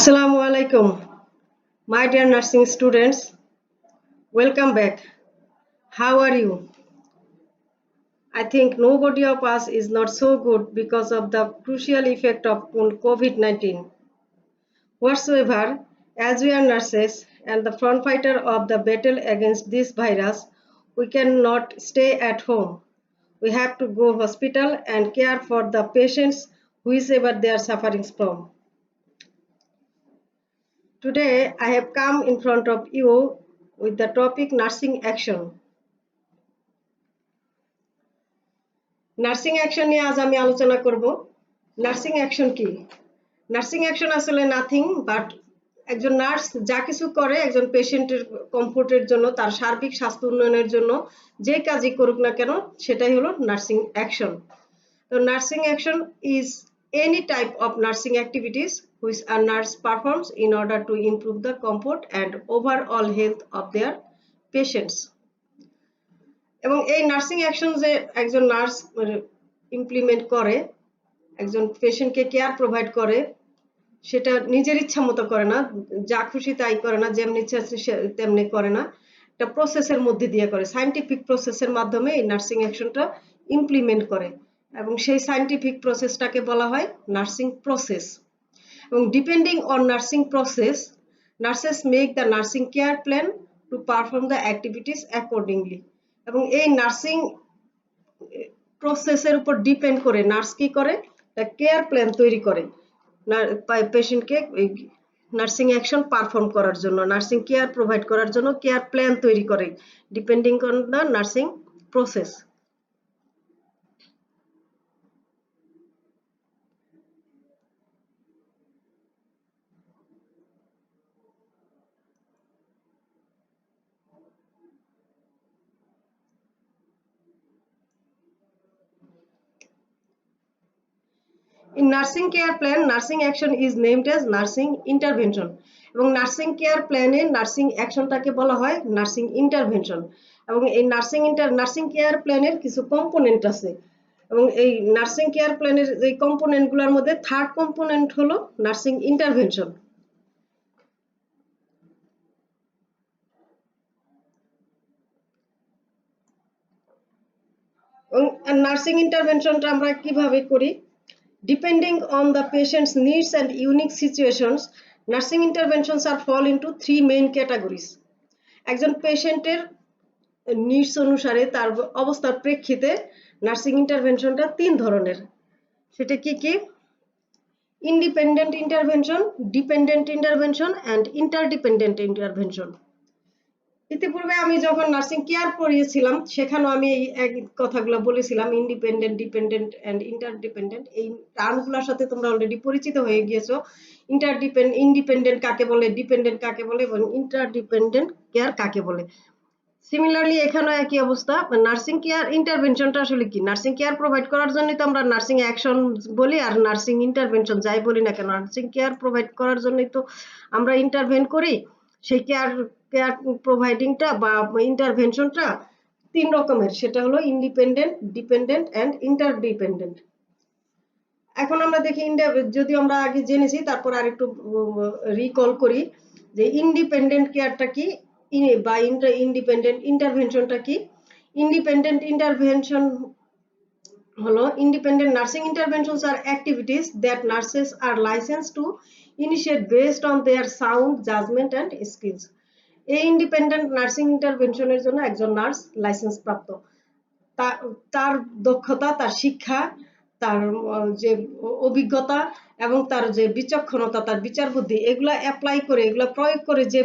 Assalamu alaikum, my dear nursing students. Welcome back. How are you? I think nobody of us is not so good because of the crucial effect of COVID-19. Whatsoever, as we are nurses and the front fighter of the battle against this virus, we cannot stay at home. We have to go hospital and care for the patients whichever they are suffering from. Today, I have come in front of you with the topic nursing action. Nursing action নিয়ে আজ আমি আলোচনা করব। Nursing action কি? Nursing action আসলে nothing but একজন nurse যা কিছু করে একজন পেশেন্টের কমফোর্টের জন্য, তার সার্বিক স্বাস্থ্য উন্নয়নের জন্য যে কাজই করুক না কেন সেটাই হলো নার্সিং অ্যাকশন। তো nursing action is any type of nursing activities which a nurse performs in order to improve the comfort and overall health of their patients. এবং এই নার্সিং অ্যাকশন যে একজন নার্স ইমপ্লিমেন্ট করে, একজন পেশেন্টকে কেয়ার প্রোভাইড করে, সেটা নিজের ইচ্ছা মতো করে না, যা খুশি তাই করে না, যেমনি ইচ্ছা তেমনি করে না, একটা প্রসেসের মধ্যে দিয়ে করে, সায়েন্টিফিক প্রসেসের মাধ্যমে এই নার্সিং অ্যাকশনটা ইমপ্লিমেন্ট করে এবং সেই সায়েন্টিফিক প্রসেসটাকে বলা হয় নার্সিং প্রসেস। এবং depending on nursing process, nurses make the nursing care plan to perform the activities accordingly. এবং এই নার্সিং প্রসেসের উপর ডিপেন্ড করে নার্স কি করে, একটা কেয়ার প্ল্যান তৈরি করে পেশেন্টকে নার্সিং অ্যাকশন পারফর্ম করার জন্য, নার্সিং কেয়ার প্রোভাইড করার জন্য কেয়ার প্ল্যান তৈরি করে depending on the nursing process. In nursing care plan, nursing action is named as nursing intervention. এবং নার্সিং কেয়ার প্ল্যানে নার্সিং অ্যাকশনটাকে বলা হয় নার্সিং ইন্টারভেনশন। এবং এই নার্সিং কেয়ার প্ল্যানের কিছু কম্পোনেন্ট আছে এবং এই নার্সিং কেয়ার প্ল্যানের এই কম্পোনেন্টগুলোর মধ্যে থার্ড কম্পোনেন্ট হলো নার্সিং ইন্টারভেনশন। নার্সিং ইন্টারভেনশনটা আমরা কিভাবে করি? Depending on the patient's needs and unique situations, nursing interventions are fall into three main categories. একজন পেশেন্টের নিডস অনুসারে তার অবস্থার প্রেক্ষিতে নার্সিং ইন্টারভেনশনটা তিন ধরনের। সেটা কি কি? Independent intervention, dependent intervention and interdependent intervention. ইতিপূর্বে আমি যখন নার্সিং কেয়ার পড়িয়েছিলাম সেখানেও আমি এই এক কথাগুলো বলেছিলাম, ইন্ডিপেন্ডেন্ট, ডিপেন্ডেন্ট অ্যান্ড ইন্টারডিপেন্ডেন্ট। এই টার্মগুলোর সাথে তোমরা অলরেডি পরিচিত হয়ে গিয়েছো। ইন্ডিপেন্ডেন্ট কাকে বলে, ডিপেন্ডেন্ট কাকে বলে এবং ইন্টারডিপেন্ডেন্ট কেয়ার কাকে বলে। সিমিলারলি এখানেও একই অবস্থা। নার্সিং কেয়ার ইন্টারভেনশনটা আসলে কি? নার্সিং কেয়ার প্রোভাইড করার জন্যই তো আমরা নার্সিং অ্যাকশন বলি আর নার্সিং ইন্টারভেনশন যাই বলি না কেন, নার্সিং কেয়ার প্রোভাইড করার জন্যই তো আমরা ইন্টারভেন করি। সেই কেয়ার প্রোভাইডিংটা বা ইন্টারভেনশনটা তিন রকমের, সেটা হলো ইন্ডিপেন্ডেন্ট, ডিপেন্ডেন্ট অ্যান্ড ইন্টারডিপেন্ডেন্ট। এখন আমরা দেখি, যদি আমরা আগে জেনেছি তারপর আর একটু রিকল করি যে ইন্ডিপেন্ডেন্ট কেয়ারটা কি বা ইন্ডিপেন্ডেন্ট ইন্টারভেনশনটা কি। ইন্ডিপেন্ডেন্ট ইন্টারভেনশন হলো independent nursing interventions are activities that nurses are licensed to initiate based on their sound judgment and skills. এই ইন্ডিপেন্ডেন্ট নার্সিং ইন্টারভেনশনের জন্য একজন নার্স লাইসেন্স প্রাপ্ত, তার দক্ষতা, তার শিক্ষা, তার যে অভিজ্ঞতা এবং তার যে বিচক্ষণতা, তার বিচার বুদ্ধি, এগুলা অ্যাপ্লাই করে, এগুলা প্রয়োগ করে যে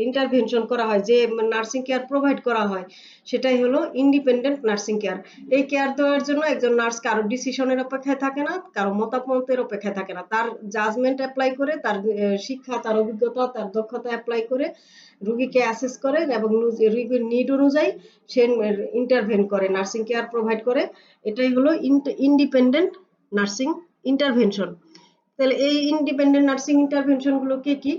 ইন্টারভেনশন করা হয়, যে নার্সিং কেয়ার প্রোভাইড করা হয়, সেটাই হলো ইন্ডিপেন্ডেন্ট নার্সিং কেয়ার। এই কেয়ার দেওয়ার জন্য একজন নার্স কারো ডিসিশনের অপেক্ষায় থাকে না, কারো মতামতের অপেক্ষায় থাকে না, তার জাজমেন্ট অ্যাপ্লাই করে, তার শিক্ষা, তার অভিজ্ঞতা, তার দক্ষতা অ্যাপ্লাই করে রোগীকে অ্যাসেস করে এবং রোগীর নিড অনুযায়ী সে ইন্টারভেন করে, নার্সিং কেয়ার প্রোভাইড করে। এটাই হলো ইন্ডিপেন্ডেন্ট নার্সিং ইন্টারভেনশন। তাহলে এই ইন্ডিপেন্ডেন্ট নার্সিং ইন্টারভেনশন গুলো কি?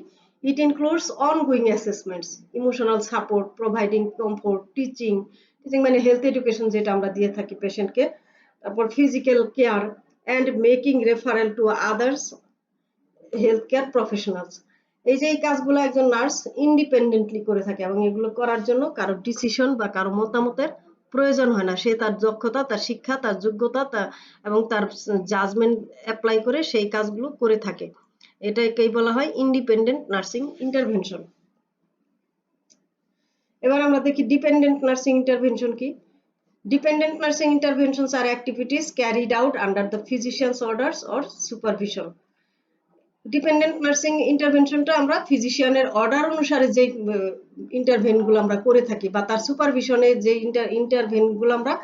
It includes ongoing assessments, emotional support, providing comfort, teaching মানে হেলথ এডুকেশন যেটা আমরা দিয়ে থাকি পেশেন্টকে, তারপর physical care and making referral to others healthcare professionals. এই যে এই কাজগুলো একজন নার্স ইন্ডিপেন্ডেন্টলি করে থাকে এবং এগুলো করার জন্য কারো ডিসিশন বা কারো মতামতের প্রয়োজন হয় না। সে তার দক্ষতা, তার শিক্ষা, তার যোগ্যতা এবং তার জাজমেন্ট অ্যাপ্লাই করে সেই কাজগুলো করে থাকে। এটাকেই বলা হয় ইন্ডিপেন্ডেন্ট নার্সিং ইন্টারভেনশন। এবার আমরা দেখি ডিপেন্ডেন্ট নার্সিং ইন্টারভেনশন কি। Dependent nursing interventions are activities carried out under the physician's orders or supervision. Dependent nursing ইন্টারভেনশনটা আমরা ফিজিশিয়ানের অর্ডার অনুসারে যে ইন্টারভেনগুলো আমরা করে থাকি বা তার সুপারভিশনে যে ইন্টারভেনগুলো আমরা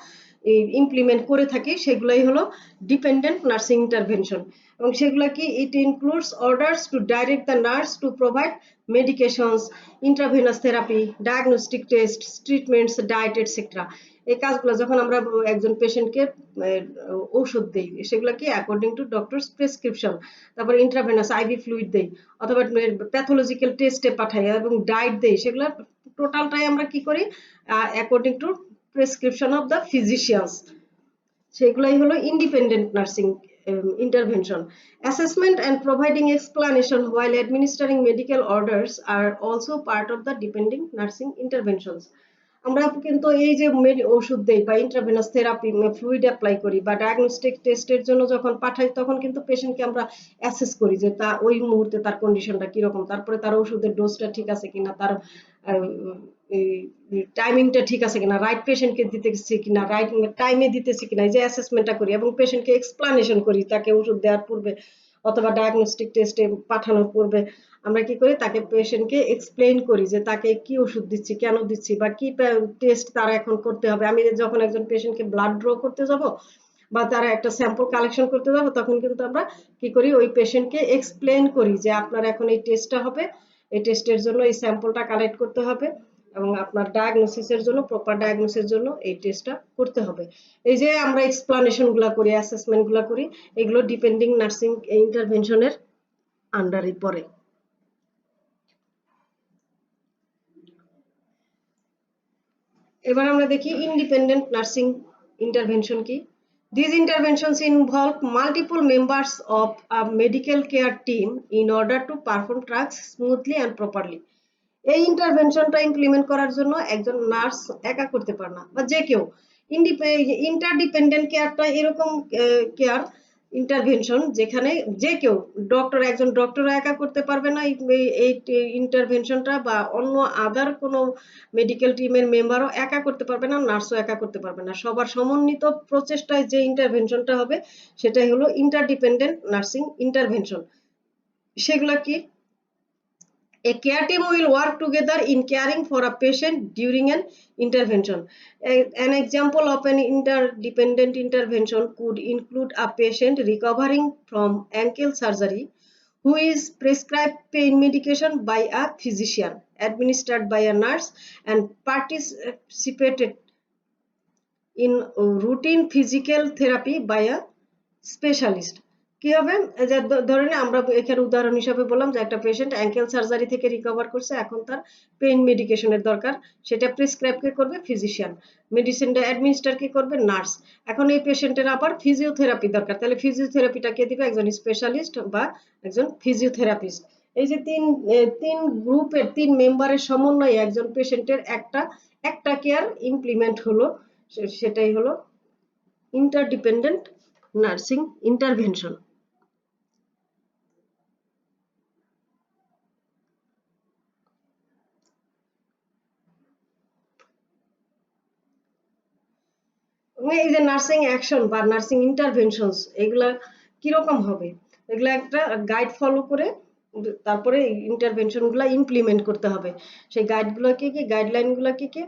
ইমপ্লিমেন্ট করে থাকি সেগুলোই হলো ডিপেন্ডেন্ট নার্সিং ইন্টারভেনশন। এবং সেগুলো কি, it includes orders to direct the nurse to provide medications, intravenous therapy, diagnostic test, treatments, diet etcetera. এই কাজগুলো যখন আমরা একজন পেশেন্টকে ঔষধ দেই সেগুলো কি অ্যাকর্ডিং টু ডক্টরস প্রেসক্রিপশন, তারপর ইন্ট্রাভেনাস আইভি ফ্লুইড দেই অথবা প্যাথোলজিক্যাল টেস্টে পাঠাই এবং ডায়েট দেই, সেগুলো টোটালটাই আমরা কি করি according to prescription of the physicians. সেগুলাই হলো independent nursing intervention. Assessment and providing explanation while administering medical orders are also part of the dependent nursing interventions. আমরা কিন্তু এই যে ওষুধ দেই বা ইন্ট্রাভেনাস থেরাপি, ফ্লুইড অ্যাপ্লাই করি বা ডায়াগনস্টিক টেস্টের জন্য যখন পাঠাই তখন কিন্তু পেশেন্টকে আমরা অ্যাসেস করি যে তা ওই মুহূর্তে তার কন্ডিশনটা কিরকম, তারপরে তার ওষুধের ডোজটা ঠিক আছে কিনা, তার টাইমিংটা ঠিক আছে কিনা, রাইট পেশেন্টকে দিতেছি কিনা, রাইট টাইমে দিতেছি কিনা, এই যে অ্যাসেসমেন্টটা করি এবং পেশেন্টকে এক্সপ্লানেশন করি তাকে ওষুধ দেওয়ার পূর্বে অথবা ডায়াগনস্টিক টেস্টে পাঠানোর পূর্বে আমরা কি করি তাকে পেশেন্টকে এক্সপ্লেইন করি যে তাকে কি ওষুধ দিচ্ছি, কেন দিচ্ছি বা কি টেস্ট তার এখন করতে হবে। আমি যখন একজন পেশেন্টকে ব্লাড ড্র করতে যাব বা তারা একটা স্যাম্পল কালেকশন করতে যাব তখন কিন্তু আমরা কি করি ওই পেশেন্টকে এক্সপ্লেইন করি যে আপনার এখন এই টেস্টটা হবে, এই টেস্টের জন্য এই স্যাম্পলটা কালেক্ট করতে হবে এবং আপনার ডায়াগনোসিসের জন্য প্রপার ডায়াগনোসিসের জন্য এই টেস্টটা করতে হবে। এই যে আমরা এক্সপ্লানেশন গুলা করি, অ্যাসেসমেন্ট গুলা করি, এগুলো ডিপেন্ডিং নার্সিং ইন্টারভেনশনের আন্ডারে পড়ে। এবার আমরা দেখি ইন্ডিপেন্ডেন্ট নার্সিং ইন্টারভেনশন কি। These interventions involve multiple members of a medical care team in order to perform tasks smoothly and properly. এই ইন্টারভেনশনটা ইমপ্লিমেন্ট করার জন্য একজন নার্স একা করতে পারে না বা যে কেউ। ইন্টারডিপেন্ডেন্ট কেয়ারটা এরকম কেয়ার ইন্টারভেনশন যেখানে যে কেউ, একজন ডক্টর একা করতে পারবে না এই ইন্টারভেনশনটা বা অন্য আদার কোনো মেডিকেল টিমের মেম্বারও একা করতে পারবে না, নার্সও একা করতে পারবে না। সবার সমন্বিত প্রচেষ্টায় যে ইন্টারভেনশনটা হবে সেটাই হলো ইন্টারডিপেন্ডেন্ট নার্সিং ইন্টারভেনশন। সেগুলো কি, a care team will work together in caring for a patient during an intervention. An example of an interdependent intervention could include a patient recovering from ankle surgery who is prescribed pain medication by a physician, administered by a nurse, and participated in routine physical therapy by a specialist. কি হবে, যে ধরেন আমরা এখানে উদাহরণ হিসাবে বললাম যে একটা পেশেন্ট অ্যাঙ্কেল সার্জারি থেকে রিকভার করছে, এখন তার পেইন মেডিকেশনের দরকার, সেটা প্রেসক্রাইব কে করবে, ফিজিশিয়ান। মেডিসিনটা অ্যাডমিনিস্টার কে করবে, নার্স। এখন এই পেশেন্টের আবার ফিজিওথেরাপি দরকার, তাহলে ফিজিওথেরাপিটা কে দিবে, একজন স্পেশালিস্ট বা একজন ফিজিওথেরাপিস্ট। এই যে তিন গ্রুপের তিন মেম্বারের সমন্বয়ে একজন পেশেন্টের একটা কেয়ার ইমপ্লিমেন্ট হলো, সেটাই হলো ইন্টারডিপেন্ডেন্ট নার্সিং ইন্টারভেনশন। এই যে নার্সিং অ্যাকশন বা নার্সিং ইন্টারভেনশনস এগুলা কিরকম হবে, এগুলা একটা গাইড ফলো করে তারপরে ইন্টারভেনশন গুলা ইমপ্লিমেন্ট করতে হবে। সেই গাইডগুলো কি কি, গাইডলাইনগুলো কি কি,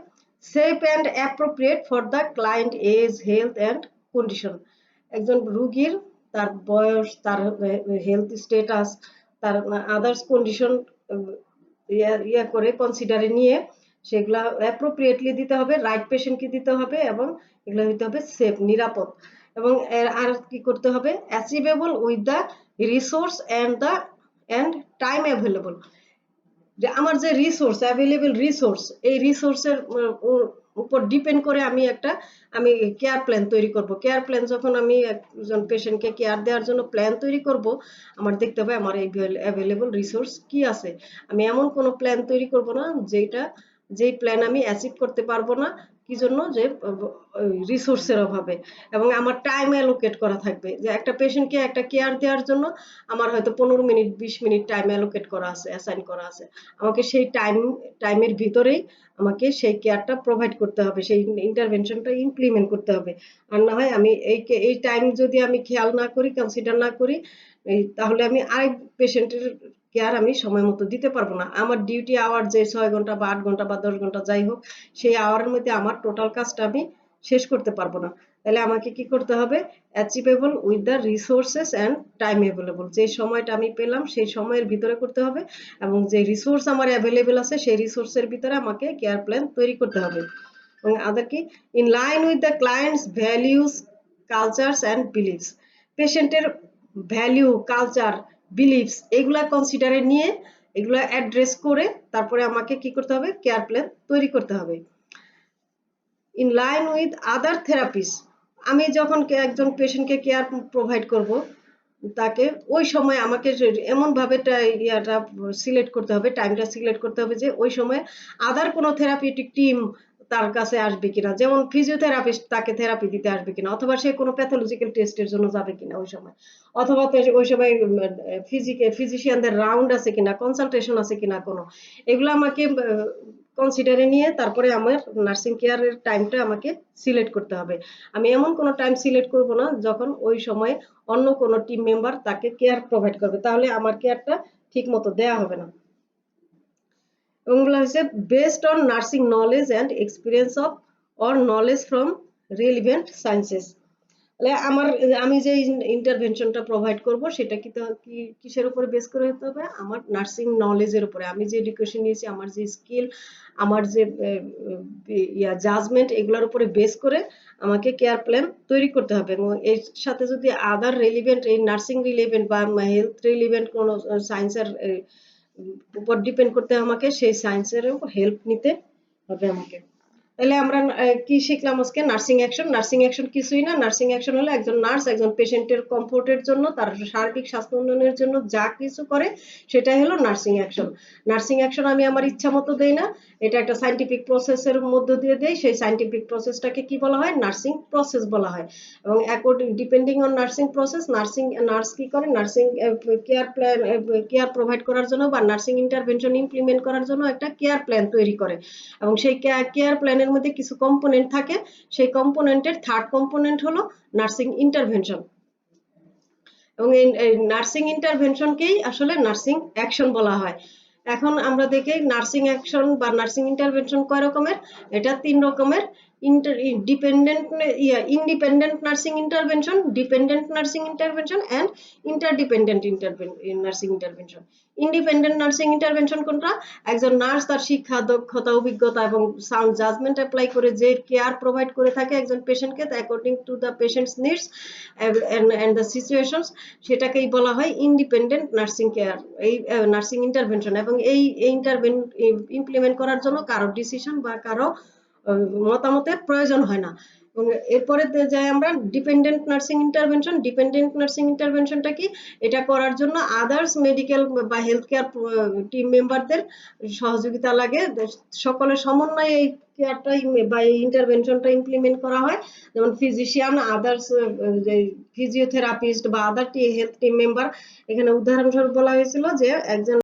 safe and appropriate for the client age, health and condition. একজন রুগীর তার বয়স, তার হেলথ স্ট্যাটাস, তার আদার্স কন্ডিশন করে কনসিডারে নিয়ে সেগুলা অ্যাপ্রোপ্রিয়েটলি দিতে হবে, রাইট পেশেন্টকে দিতে হবে এবং এগুলো হতে হবে সেফ, নিরাপদ। এবং আর কি করতে হবে, achievable with the resource and time available. যে আমার যে রিসোর্স, অ্যাভেলেবল রিসোর্স, এই রিসোর্সের উপর ডিপেন্ড করে আমি কেয়ার প্ল্যান তৈরি করব। কেয়ার প্ল্যান যখন আমি একজন পেশেন্টকে কেয়ার দেওয়ার জন্য প্ল্যান তৈরি করব, আমার দেখতে হবে আমার অ্যাভেলেবল রিসোর্স কি আছে। আমি এমন কোনো প্ল্যান তৈরি করব না যেই প্ল্যান আমি অ্যাচিভ করতে পারবো না, কি জন্য, যে রিসোর্সের অভাবে। এবং আমার টাইম অ্যালোকেট করা থাকবে, যে একটা পেশেন্টকে একটা কেয়ার দেওয়ার জন্য আমার হয়তো 15 মিনিট 20 মিনিট টাইম অ্যালোকেট করা আছে, অ্যাসাইন করা আছে। আমাকে সেই টাইমের ভিতরেই আমাকে সেই কেয়ারটা প্রোভাইড করতে হবে, সেই ইন্টারভেনশনটা ইমপ্লিমেন্ট করতে হবে। আর না হয় আমি এই টাইম যদি আমি খেয়াল না করি, কনসিডার না করি, তাহলে আমি আরেক পেশেন্টের কেয়ার আমি সময় মতো দিতে পারবো না। আমার ডিউটি আওয়ার যে 6 ঘন্টা বা 8 ঘন্টা বা 10 ঘন্টা যাই হোক, সেই আওয়ারের মধ্যে আমার টোটাল কাজটা আমি শেষ করতে পারবো না। তাহলে আমাকে কি করতে হবে? Achievable with the resources and time available. যে সময়টা আমি পেলাম সেই সময়ের ভিতরে করতে হবে, এবং যে রিসোর্স আমার অ্যাভেলেবল আছে সেই রিসোর্সের ভিতরে আমাকে কেয়ার প্ল্যান তৈরি করতে হবে। এবং আদার কি, in line with the clients values, cultures and believes. পেশেন্টের ভ্যালু, কালচার, বিলিভস এগুলা কনসিডারে নিয়ে, এগুলা অ্যাড্রেস করে তারপরে আমাকে কি করতে হবে? কেয়ার প্ল্যান তৈরি করতে হবে। In line with other three piece. আমি যখন একজন পেশেন্টকে কেয়ার প্রোভাইড করব, তাকে ওই সময় আমাকে এমন ভাবে ইয়াটা সিলেক্ট করতে হবে, টাইমটা সিলেক্ট করতে হবে যে ওই সময় আদার কোনো থেরাপিউটিক টিম তার কাছে আসবে কিনা, যেমন ফিজিওথেরাপিস্ট তাকে থেরাপি দিতে আসবে কিনা, অথবা সে কোনো প্যাথোলজিক্যাল টেস্টের জন্য যাবে কিনা ওই সময়, অথবা ওই সময় ফিজিশিয়ানদের রাউন্ড আছে কিনা, কনসালটেশন আছে কিনা কোনো, এগুলো আমাকে কনসিডারে নিয়ে তারপরে আমার নার্সিং কেয়ারের টাইমটা আমাকে সিলেক্ট করতে হবে। আমি এমন কোনো টাইম সিলেক্ট করব না যখন ওই সময় অন্য কোনো টিম মেম্বার তাকে কেয়ার প্রোভাইড করবে, তাহলে আমার কেয়ারটা ঠিক মতো দেওয়া হবে না। এবং বলা হয়েছে based on nursing knowledge and experience of or knowledge from relevant sciences. তাহলে আমি যে ইন্টারভেনশনটা প্রোভাইড করব সেটা কিসের উপরে বেস করে হতে হবে? আমার নার্সিং নলেজের উপরে। আমি যে এডুকেশন নিয়েছি, আমার যে স্কিল, আমার যে জাজমেন্ট, এগুলোর উপরে বেস করে আমাকে কেয়ার প্ল্যান তৈরি করতে হবে। এবং এর সাথে যদি আদার রিলিভেন্ট, এই নার্সিং রিলিভেন্ট বা হেলথ রিলিভেন্ট কোনো সায়েন্সের উপর ডিপেন্ড করতে আমাকে সেই সায়েন্সের হেল্প নিতে হবে আমাকে। তাহলে আমরা কি শিখলাম আজকে? Nursing action. নার্সিং অ্যাকশন কিছুই না, নার্সিং অ্যাকশন হলো একজন নার্স একজন পেশেন্টের কমফোর্টের জন্য, তার সার্বিক স্বাস্থ্য উন্নয়নের জন্য যা কিছু করে সেটাই হলো নার্সিং অ্যাকশন। নার্সিং অ্যাকশন আমি আমার ইচ্ছা মতো দেই না, এটা একটা সায়েন্টিফিক প্রসেসের মধ্য দিয়ে দেই। সেই সায়েন্টিফিক প্রসেসটাকে কি বলা হয়? নার্সিং প্রসেস বলা হয়। এবং according depending on nursing process, nurse কি করে? নার্সিং কেয়ার প্রোভাইড করার জন্য বা নার্সিং ইন্টারভেনশন ইমপ্লিমেন্ট করার জন্য একটা কেয়ার প্ল্যান তৈরি করে। এবং সেই কেয়ার প্ল্যানের মধ্যে কিছু কম্পোনেন্ট থাকে, সেই কম্পোনেন্টের থার্ড কম্পোনেন্ট হলো নার্সিং ইন্টারভেনশন। এবং এই নার্সিং ইন্টারভেনশনকেই আসলে নার্সিং অ্যাকশন বলা হয়। এখন আমরা দেখি নার্সিং অ্যাকশন বা নার্সিং ইন্টারভেনশন কয় রকমের? এটা 3 রকমের। Independent nursing intervention, dependent nursing intervention and interdependent nursing intervention. Independent nursing intervention কোনটা? একজন নার্স তার শিক্ষা, দক্ষতা, অভিজ্ঞতা এবং সাউন্ড জাজমেন্ট অ্যাপ্লাই করে যে কেয়ার প্রোভাইড করে থাকে একজন পেশেন্টকে, according to the patient's needs and the situations, সেটাকেই বলা হয় ইন্ডিপেন্ডেন্ট নার্সিং কেয়ার, এই নার্সিং ইন্টারভেনশন। এবং এই ইমপ্লিমেন্ট করার জন্য কারো ডিসিশন বা কারো মতামতের প্রয়োজন হয় না। এবং এরপরে যাই আমরা dependent nursing intervention. Dependent nursing ইন্টারভেনশনটা কি? এটা করার জন্য আদার্স মেডিকেল বা হেলথ কেয়ার টিম মেম্বারদের সহযোগিতা লাগে, সকলের সমন্বয়ে এই কেয়ারটা বা এই ইন্টারভেনশনটা ইমপ্লিমেন্ট করা হয়। যেমন ফিজিশিয়ান, আদার্স যে ফিজিওথেরাপিস্ট বা আদার হেলথ টিম মেম্বার। এখানে উদাহরণস্বরূপ বলা হয়েছিল যে একজন